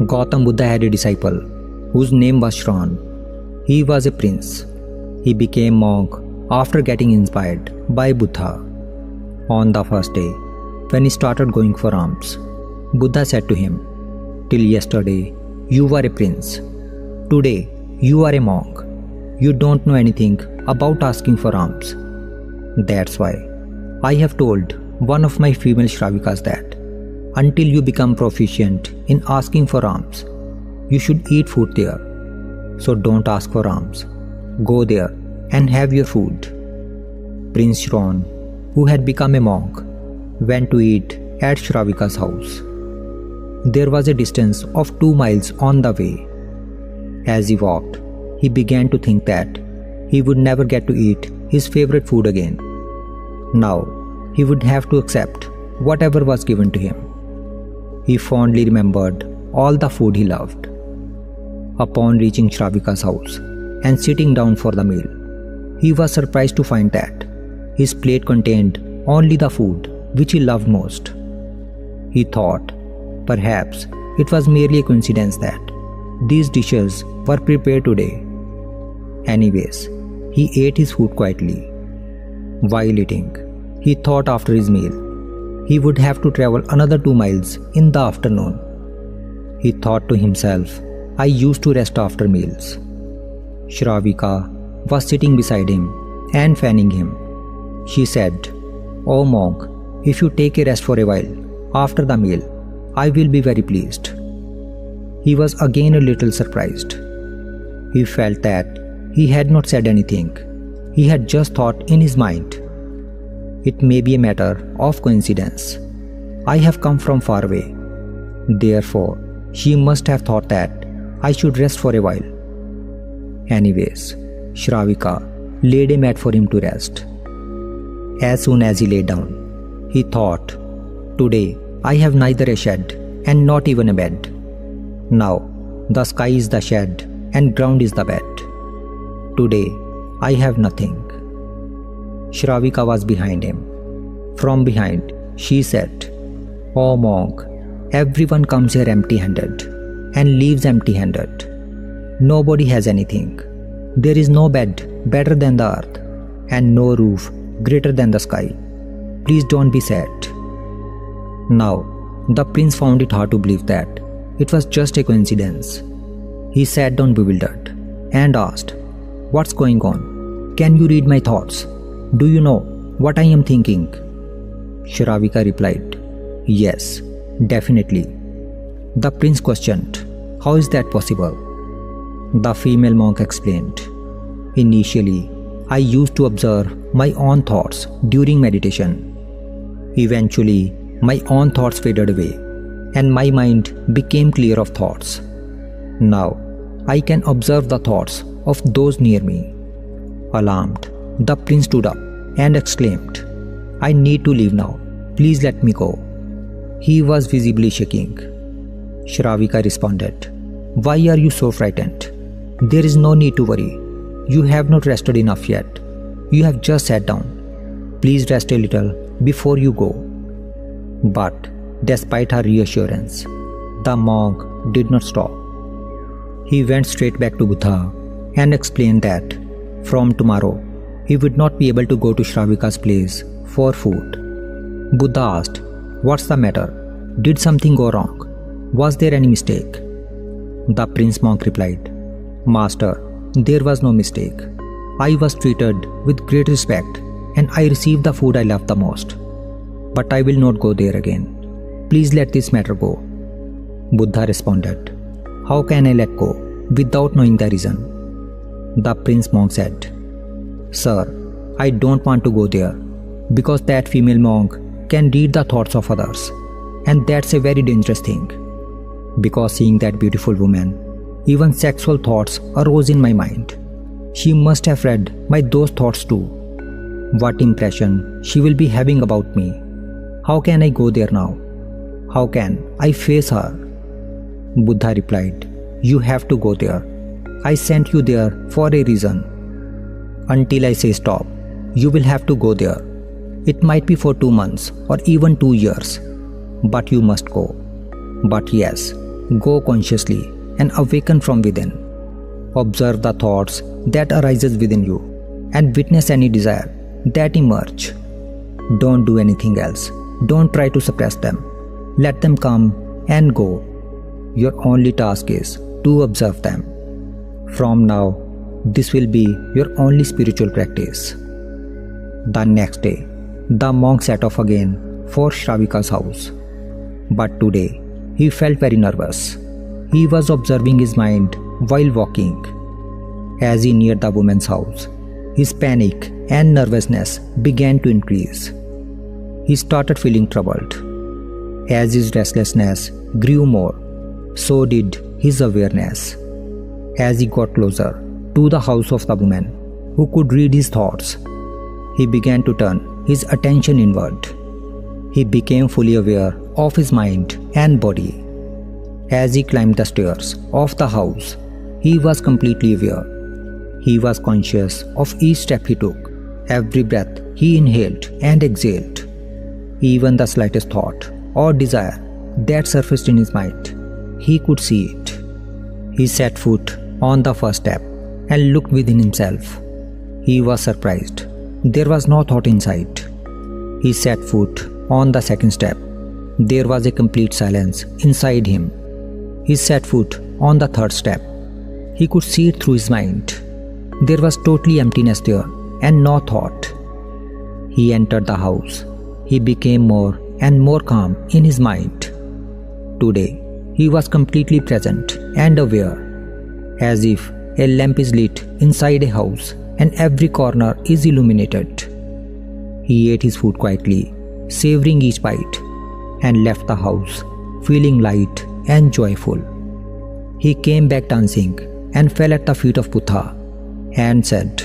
Gautam Buddha had a disciple whose name was Shravan. He was a prince. He became monk after getting inspired by Buddha. On the first day, when he started going for alms, Buddha said to him, "Till yesterday, you were a prince. Today, you are a monk. You don't know anything about asking for alms. That's why I have told one of my female Shravikas that until you become proficient in asking for alms, you should eat food there. So don't ask for alms. Go there and have your food." Prince Shravan, who had become a monk, went to eat at Shravika's house. There was a distance of 2 miles on the way. As he walked, he began to think that he would never get to eat his favorite food again. Now, he would have to accept whatever was given to him. He fondly remembered all the food he loved. Upon reaching Shravika's house and sitting down for the meal, he was surprised to find that his plate contained only the food which he loved most. He thought perhaps it was merely a coincidence that these dishes were prepared today. Anyways, he ate his food quietly. While eating, he thought after his meal, he would have to travel another 2 miles in the afternoon. He thought to himself, "I used to rest after meals." Shravika was sitting beside him and fanning him. She said, "Oh monk, if you take a rest for a while after the meal, I will be very pleased." He was again a little surprised. He felt that he had not said anything. He had just thought in his mind, "It may be a matter of coincidence. I have come from far away. Therefore, she must have thought that I should rest for a while." Anyways, Shravika laid a mat for him to rest. As soon as he lay down, he thought, "Today I have neither a shed and not even a bed. Now the sky is the shed and ground is the bed. Today I have nothing." Shravika was behind him. From behind, she said, "Oh monk, everyone comes here empty-handed and leaves empty-handed. Nobody has anything. There is no bed better than the earth and no roof greater than the sky. Please don't be sad." Now, the prince found it hard to believe that it was just a coincidence. He sat down bewildered and asked, "What's going on? Can you read my thoughts? Do you know what I am thinking?" Shravika replied, "Yes, definitely." The prince questioned, "How is that possible?" The female monk explained, "Initially, I used to observe my own thoughts during meditation. Eventually, my own thoughts faded away and my mind became clear of thoughts. Now, I can observe the thoughts of those near me." Alarmed, the prince stood up and exclaimed, "I need to leave now. Please let me go." He was visibly shaking. Shravika responded, "Why are you so frightened? There is no need to worry. You have not rested enough yet. You have just sat down. Please rest a little before you go." But despite her reassurance, the monk did not stop. He went straight back to Buddha and explained that from tomorrow he would not be able to go to Shravika's place for food. Buddha asked, "What's the matter? Did something go wrong? Was there any mistake?" The prince monk replied, "Master, there was no mistake. I was treated with great respect and I received the food I loved the most. But I will not go there again. Please let this matter go." Buddha responded, "How can I let go without knowing the reason?" The prince monk said, "Sir, I don't want to go there because that female monk can read the thoughts of others, and that's a very dangerous thing. Because seeing that beautiful woman, even sexual thoughts arose in my mind. She must have read my those thoughts too. What impression she will be having about me? How can I go there now? How can I face her?" Buddha replied, "You have to go there. I sent you there for a reason. Until I say stop, you will have to go there. It might be for 2 months or even 2 years, but you must go. But yes, go consciously and awaken from within. Observe the thoughts that arises within you and witness any desire that emerge. Don't do anything else. Don't try to suppress them. Let them come and go. Your only task is to observe them. From now, this will be your only spiritual practice. The next day, the monk set off again for Shravika's house. But today, he felt very nervous. He was observing his mind while walking. As he neared the woman's house, his panic and nervousness began to increase. He started feeling troubled. As his restlessness grew more, so did his awareness. As he got closer to the house of the woman who could read his thoughts, he began to turn his attention inward. He became fully aware of his mind and body. As he climbed the stairs of the house, he was completely aware. He was conscious of each step he took, every breath he inhaled and exhaled. Even the slightest thought or desire that surfaced in his mind, he could see it. He set foot on the first step and looked within himself. He was surprised. There was no thought inside. He set foot on the second step. There was a complete silence inside him. He set foot on the third step. He could see it through his mind. There was totally emptiness there and no thought. He entered the house. He became more and more calm in his mind. Today, he was completely present and aware, as if a lamp is lit inside a house and every corner is illuminated. He ate his food quietly, savoring each bite, and left the house feeling light and joyful. He came back dancing and fell at the feet of Buddha and said,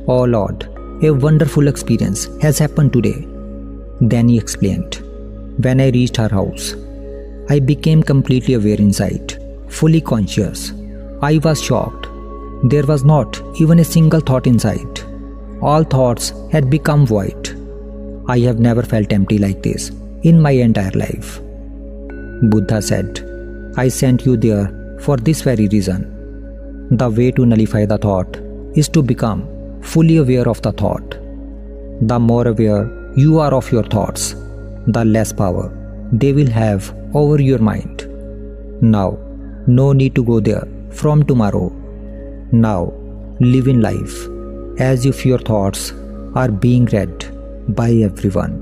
"Oh Lord, a wonderful experience has happened today." Then he explained, "When I reached her house, I became completely aware inside, fully conscious. I was shocked. There was not even a single thought inside. All thoughts had become void. I have never felt empty like this in my entire life." Buddha said, "I sent you there for this very reason. The way to nullify the thought is to become fully aware of the thought. The more aware you are of your thoughts, the less power they will have over your mind. Now, no need to go there from tomorrow. Now, live in life as if your thoughts are being read by everyone."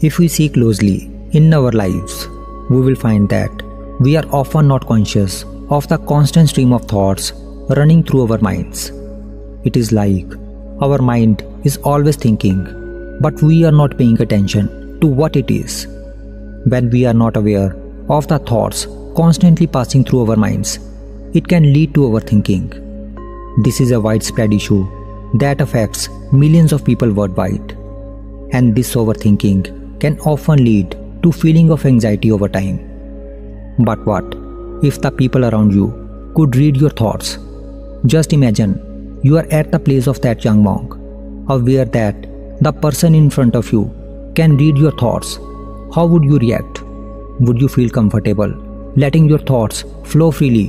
If we see closely in our lives, we will find that we are often not conscious of the constant stream of thoughts running through our minds. It is like our mind is always thinking, but we are not paying attention to what it is. When we are not aware of the thoughts constantly passing through our minds, it can lead to overthinking. This is a widespread issue that affects millions of people worldwide, and this overthinking can often lead to feeling of anxiety over time. But what if the people around you could read your thoughts? Just imagine you are at the place of that young monk, aware that the person in front of you can read your thoughts. How would you react? Would you feel comfortable letting your thoughts flow freely?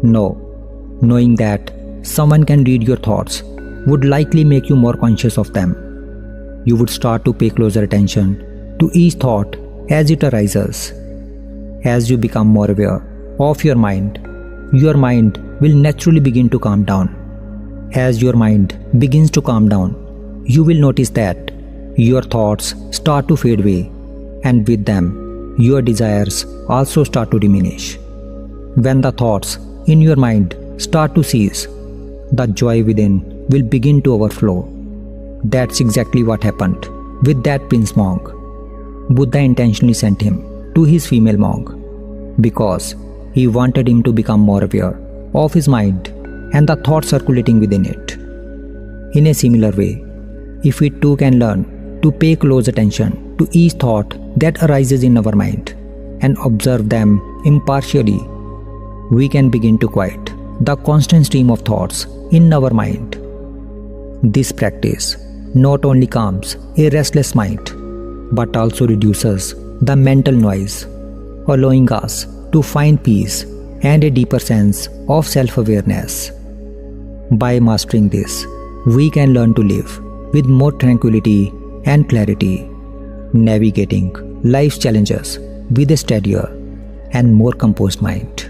No. Knowing that someone can read your thoughts would likely make you more conscious of them. You would start to pay closer attention to each thought as it arises. As you become more aware of your mind will naturally begin to calm down. As your mind begins to calm down, you will notice that your thoughts start to fade away, and with them, your desires also start to diminish. When the thoughts in your mind start to cease, the joy within will begin to overflow. That's exactly what happened with that prince monk. Buddha intentionally sent him to his female monk because he wanted him to become more aware of his mind and the thoughts circulating within it. In a similar way, if we too can learn to pay close attention to each thought that arises in our mind and observe them impartially, we can begin to quiet the constant stream of thoughts in our mind. This practice not only calms a restless mind, but also reduces the mental noise, allowing us to find peace and a deeper sense of self-awareness. By mastering this, we can learn to live with more tranquility and clarity, navigating life's challenges with a steadier and more composed mind.